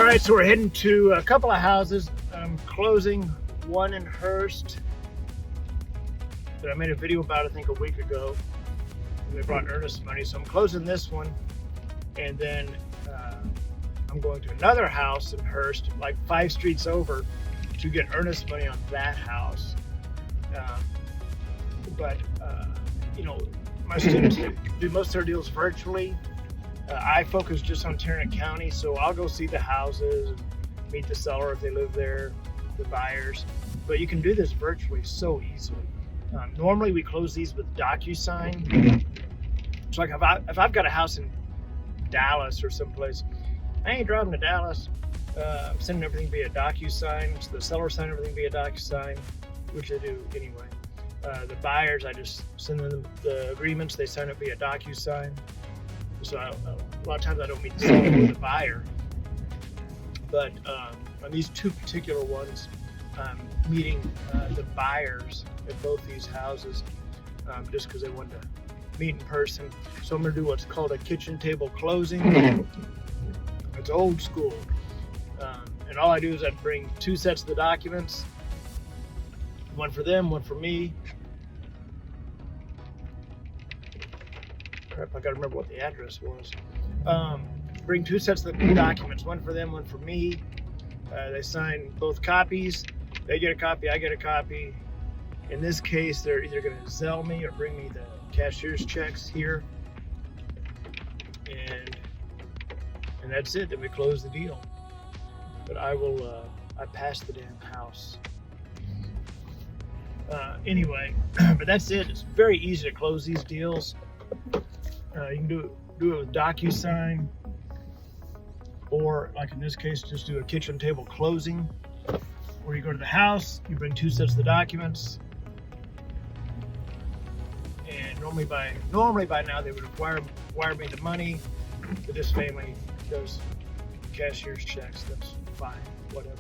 right, so we're heading to a couple of houses. I'm closing one in Hearst that I made a video about, I think, a week ago. And they brought earnest money, so I'm closing this one, and then I'm going to another house in Hearst, like 5 streets over, to get earnest money on that house. You know, my students do most of their deals virtually. I focus just on Tarrant County, so I'll go see the houses and meet the seller if they live there, the buyers. But you can do this virtually so easily. Normally we close these with DocuSign. So like if I've got a house in Dallas or someplace, I ain't driving to Dallas. I'm sending everything via DocuSign. So the seller sign everything via DocuSign, which they do anyway. The buyers, I just send them the agreements. They sign it via DocuSign. So a lot of times I don't meet the seller or the buyer. But on these two particular ones, I'm meeting the buyers at both these houses just because they wanted to meet in person. So I'm going to do what's called a kitchen table closing. It's old school. And all I do is I bring 2 sets of the documents, one for them, one for me. Crap, I gotta remember what the address was. Bring 2 sets of the documents, one for them, one for me. They sign both copies. They get a copy, I get a copy. In this case, they're either gonna Zelle me or bring me the cashier's checks here. And that's it, then we close the deal. But I passed the damn house. Anyway, but that's it. It's very easy to close these deals. You can do it with DocuSign, or like in this case, just do a kitchen table closing, where you go to the house, you bring 2 sets of the documents, and normally by now they would wire me the money. But this family does cashier's checks. That's fine, whatever.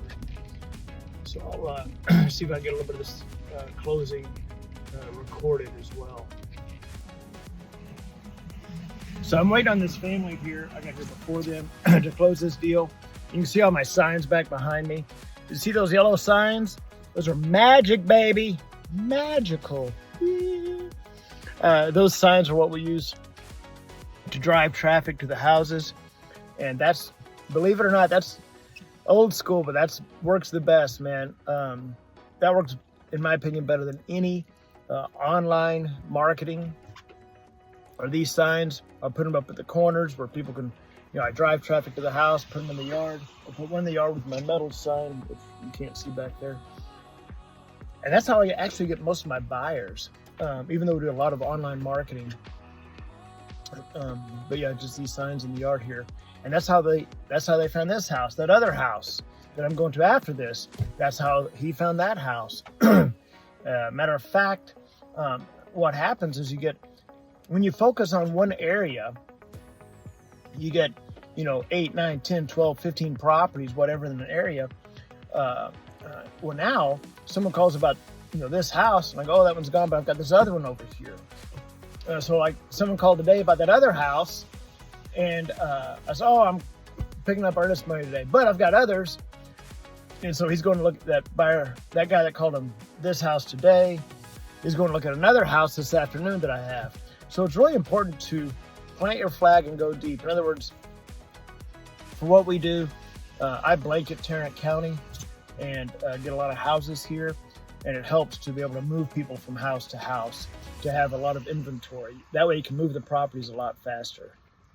So I'll see if I can get a little bit of this closing recorded as well. So I'm waiting on this family here. I got here before them to close this deal. You can see all my signs back behind me. You see those yellow signs? Those are magic, baby. Magical. Those signs are what we use to drive traffic to the houses. And that's, believe it or not, that's old school, but that's works the best, man. That works, in my opinion, better than any online marketing. Or these signs, I'll put them up at the corners where people can, I drive traffic to the house, put them in the yard. I'll put one in the yard with my metal sign, which you can't see back there. And that's how I actually get most of my buyers, even though we do a lot of online marketing. But yeah, just these signs in the yard here. And that's how they found this house. That other house that I'm going to after this, that's how he found that house. Matter of fact, what happens is when you focus on one area, you get, 8, 9, 10, 12, 15 properties, whatever in an area. Well, now someone calls about, this house, and I go, oh, that one's gone, but I've got this other one over here. So like someone called today about that other house, and I said, oh, I'm picking up earnest money today, but I've got others. And so he's going to look at that buyer, that guy that called him this house today, is going to look at another house this afternoon that I have. So it's really important to plant your flag and go deep. In other words, for what we do, I blanket Tarrant County and get a lot of houses here, and it helps to be able to move people from house to house, to have a lot of inventory. That way you can move the properties a lot faster.